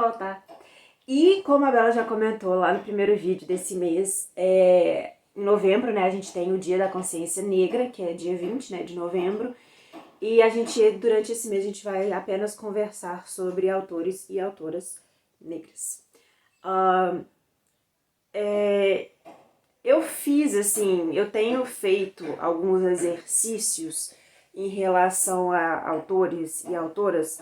voltar. E como a Bela já comentou lá no primeiro vídeo desse mês, em novembro, né, a gente tem o Dia da Consciência Negra, que é dia 20, né, de novembro. E durante esse mês, a gente vai apenas conversar sobre autores e autoras negras. Eu tenho feito alguns exercícios em relação a autores e autoras,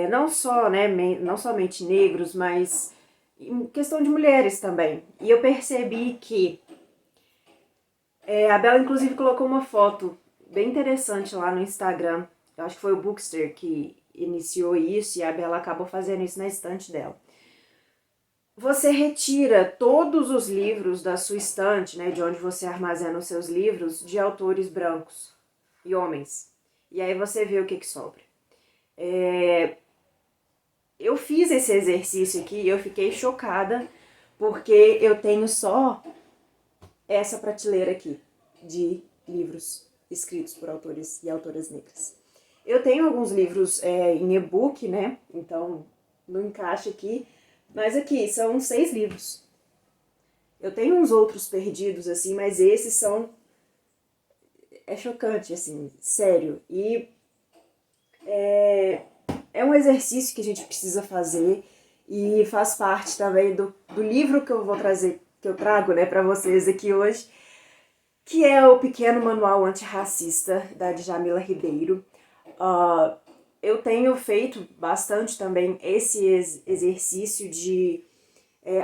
não só, né, não somente negros, mas em questão de mulheres também. E eu percebi que a Bela, inclusive, colocou uma foto bem interessante lá no Instagram. Eu acho que foi o Bookster que iniciou isso e a Bela acabou fazendo isso na estante dela. Você retira todos os livros da sua estante, né, de onde você armazena os seus livros, de autores brancos e homens. E aí você vê o que sobra. Eu fiz esse exercício aqui e eu fiquei chocada, porque eu tenho só essa prateleira aqui de livros escritos por autores e autoras negras. Eu tenho alguns livros em e-book, né, então não encaixa aqui, mas aqui são 6 livros. Eu tenho uns outros perdidos, assim, mas esses são... É chocante, assim, sério. E é um exercício que a gente precisa fazer e faz parte também do livro que eu vou trazer, que eu trago, né, pra vocês aqui hoje, que é o Pequeno Manual Antirracista, da Djamila Ribeiro. Eu tenho feito bastante também esse exercício de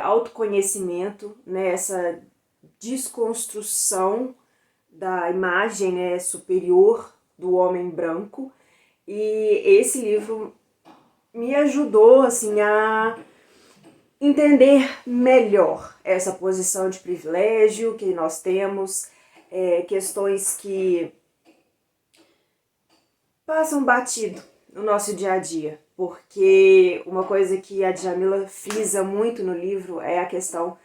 autoconhecimento, né, essa desconstrução da imagem, né, superior do homem branco. E esse livro me ajudou, assim, a entender melhor essa posição de privilégio que nós temos, questões que passam batido no nosso dia a dia, porque uma coisa que a Djamila frisa muito no livro é a questão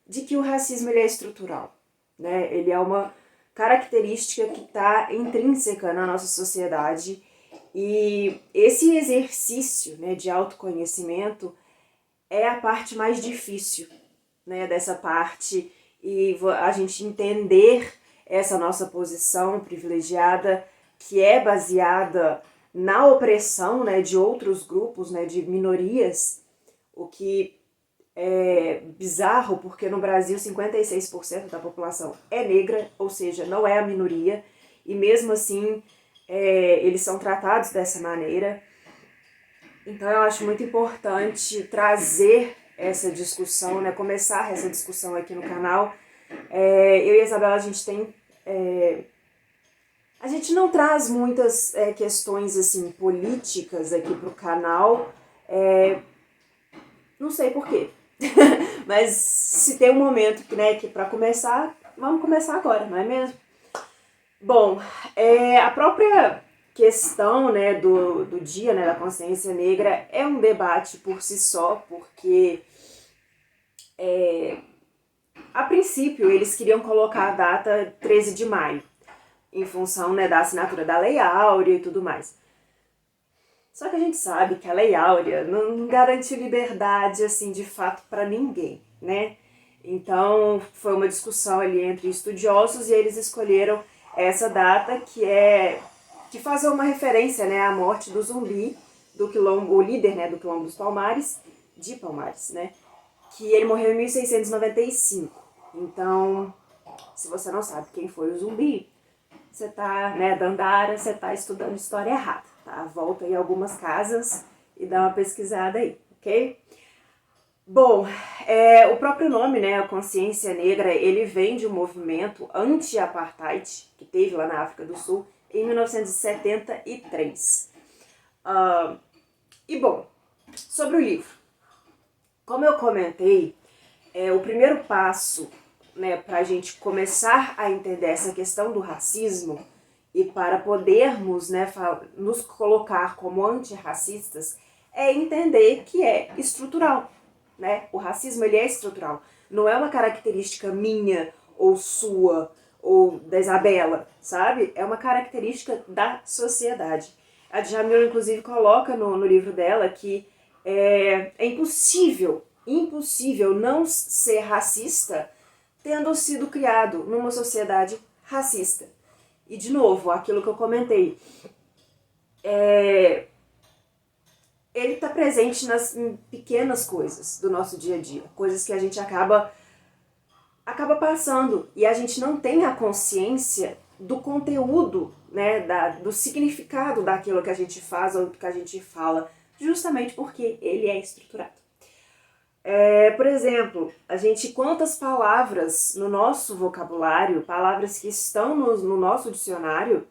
de que o racismo ele é estrutural, né? Ele é uma característica que está intrínseca na nossa sociedade, e esse exercício, né, de autoconhecimento é a parte mais difícil, né, dessa parte, e a gente entender essa nossa posição privilegiada, que é baseada na opressão, né, de outros grupos, né, de minorias, o que é bizarro, porque no Brasil 56% da população é negra, ou seja, não é a minoria, e mesmo assim eles são tratados dessa maneira. Então eu acho muito importante trazer essa discussão, né, começar essa discussão aqui no canal. Eu e a Isabela, a gente tem... A gente não traz muitas questões assim, políticas aqui pro canal, não sei porquê, mas se tem um momento que para começar, vamos começar agora, não é mesmo? Bom, a própria questão, né, do Dia, né, da Consciência Negra é um debate por si só, porque a princípio eles queriam colocar a data 13 de maio, em função, né, da assinatura da Lei Áurea e tudo mais. Só que a gente sabe que a Lei Áurea não garante liberdade, assim, de fato para ninguém, né? Então foi uma discussão ali entre estudiosos e eles escolheram essa data que faz uma referência, né, à morte do Zumbi, do quilombo, o líder, né, do quilombo dos Palmares, de Palmares, né? Que ele morreu em 1695. Então, se você não sabe quem foi o Zumbi, você tá, né, Dandara, você tá estudando história errada, tá? Volta em algumas casas e dá uma pesquisada aí, ok? Bom, o próprio nome, né, a Consciência Negra, ele vem de um movimento anti-apartheid que teve lá na África do Sul em 1973. E bom, sobre o livro. Como eu comentei, o primeiro passo, né, para a gente começar a entender essa questão do racismo e para podermos, né, nos colocar como antirracistas é entender que é estrutural, né? O racismo ele é estrutural, não é uma característica minha ou sua ou da Isabela, sabe? É uma característica da sociedade. A Djamila, inclusive, coloca no livro dela que É impossível não ser racista tendo sido criado numa sociedade racista. E, de novo, aquilo que eu comentei, ele está presente nas pequenas coisas do nosso dia a dia, coisas que a gente acaba passando e a gente não tem a consciência do conteúdo, né, do significado daquilo que a gente faz ou que a gente fala, justamente porque ele é estruturado. Por exemplo, quantas palavras no nosso vocabulário, palavras que estão no nosso dicionário,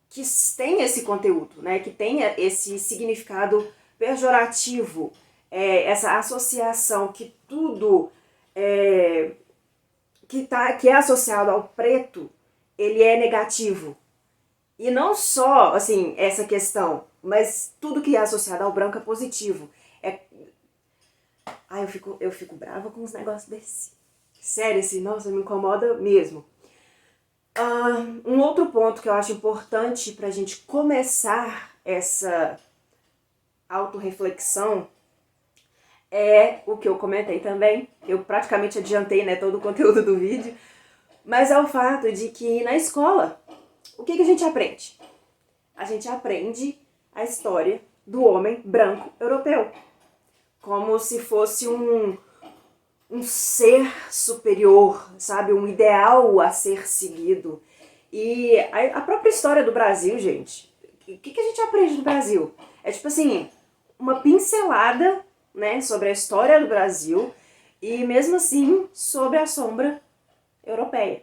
que tem esse conteúdo, né, que tem esse significado pejorativo, essa associação que tudo que é associado ao preto, ele é negativo. E não só, assim, essa questão, mas tudo que é associado ao branco é positivo. Eu fico brava com uns negócios desse. Sério, assim, nossa, me incomoda mesmo. Um outro ponto que eu acho importante pra gente começar essa autorreflexão é o que eu comentei também. Eu praticamente adiantei, né, todo o conteúdo do vídeo. Mas é o fato de que na escola, o que a gente aprende? A gente aprende a história do homem branco europeu. Como se fosse um ser superior, sabe? Um ideal a ser seguido. E a própria história do Brasil, gente, o que a gente aprende do Brasil? É tipo assim, uma pincelada, né, sobre a história do Brasil e mesmo assim sobre a sombra europeia.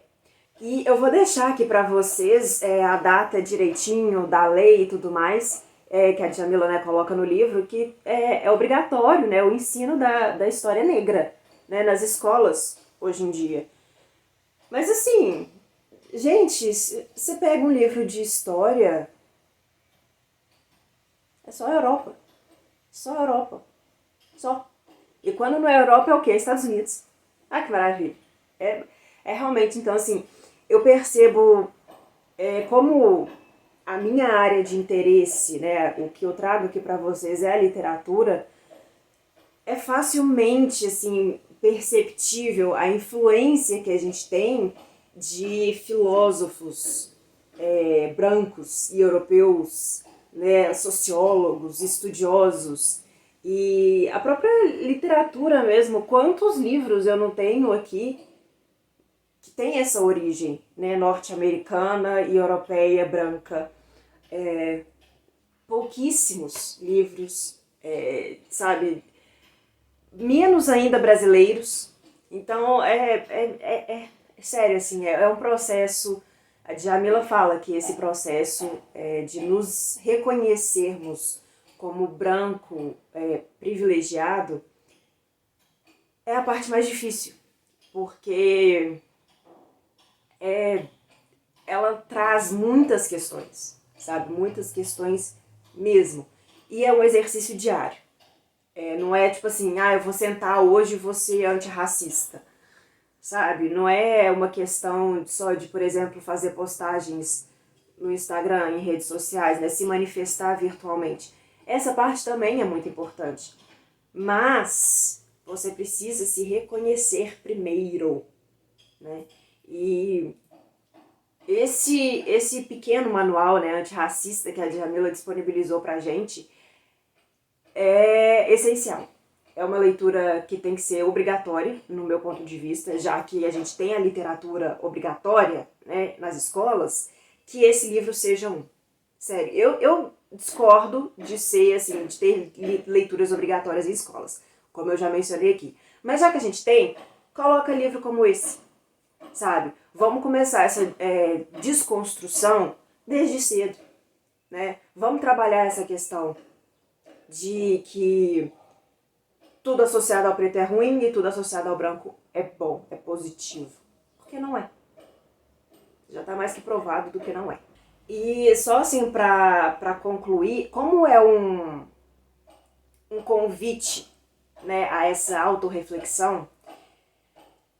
E eu vou deixar aqui pra vocês a data direitinho da lei e tudo mais, que a Djamila, né, coloca no livro, que é obrigatório, né, o ensino da história negra, né, nas escolas hoje em dia. Mas assim, gente, você pega um livro de história, é só a Europa. Só a Europa. Só. E quando não é Europa é o quê? Estados Unidos. Ah, que maravilha. É realmente, então assim, eu percebo como a minha área de interesse, né, o que eu trago aqui pra vocês é a literatura, é facilmente, assim, perceptível a influência que a gente tem de filósofos brancos e europeus, né, sociólogos, estudiosos, e a própria literatura mesmo. Quantos livros eu não tenho aqui que tem essa origem, né, norte-americana e europeia branca? Pouquíssimos livros, sabe, menos ainda brasileiros. Então sério, assim, é um processo. A Djamila fala que esse processo de nos reconhecermos como branco privilegiado é a parte mais difícil, porque ela traz muitas questões, sabe? Muitas questões mesmo. E é um exercício diário. Não é tipo assim, eu vou sentar hoje e vou ser antirracista, sabe? Não é uma questão só de, por exemplo, fazer postagens no Instagram, em redes sociais, né? Se manifestar virtualmente. Essa parte também é muito importante. Mas você precisa se reconhecer primeiro, né? E esse pequeno manual, né, antirracista que a Djamila disponibilizou pra gente é essencial. É uma leitura que tem que ser obrigatória, no meu ponto de vista, já que a gente tem a literatura obrigatória, né, nas escolas, que esse livro seja um. Sério, eu discordo de ser, assim, de ter leituras obrigatórias em escolas, como eu já mencionei aqui. Mas já que a gente tem, coloca livro como esse, sabe? Vamos começar essa desconstrução desde cedo, né? Vamos trabalhar essa questão de que tudo associado ao preto é ruim e tudo associado ao branco é bom, é positivo. Porque não é. Já tá mais que provado do que não é. E só assim pra concluir, como é um convite, né, a essa autorreflexão,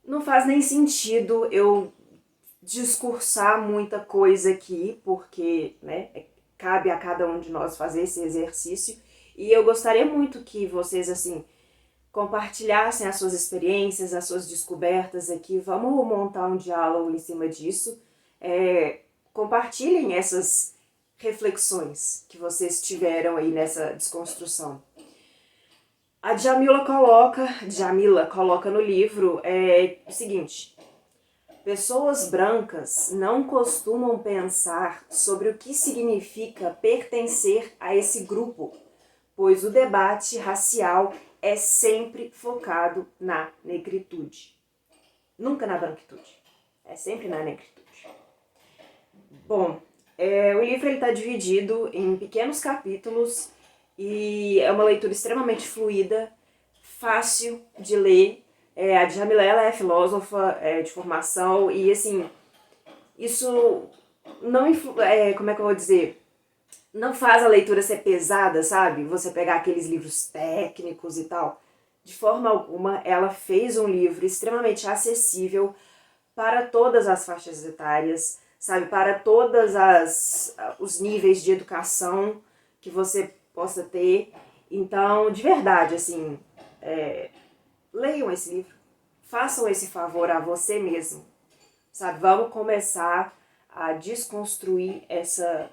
não faz nem sentido eu discursar muita coisa aqui, porque, né, cabe a cada um de nós fazer esse exercício. E eu gostaria muito que vocês, assim, compartilhassem as suas experiências, as suas descobertas aqui. Vamos montar um diálogo em cima disso. Compartilhem essas reflexões que vocês tiveram aí nessa desconstrução. A Djamila coloca no livro o seguinte: pessoas brancas não costumam pensar sobre o que significa pertencer a esse grupo, pois o debate racial é sempre focado na negritude. Nunca na branquitude. É sempre na negritude. Bom, o livro está dividido em pequenos capítulos e é uma leitura extremamente fluida, fácil de ler. A Djamila é filósofa de formação e, assim, isso não como é que eu vou dizer? Não faz a leitura ser pesada, sabe? Você pegar aqueles livros técnicos e tal. De forma alguma, ela fez um livro extremamente acessível para todas as faixas etárias, sabe? Para todos os níveis de educação que você possa ter. Então, de verdade, assim, leiam esse livro. Façam esse favor a você mesmo, sabe? Vamos começar a desconstruir essa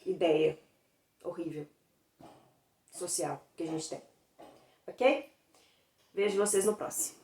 ideia horrível social que a gente tem. Ok? Vejo vocês no próximo.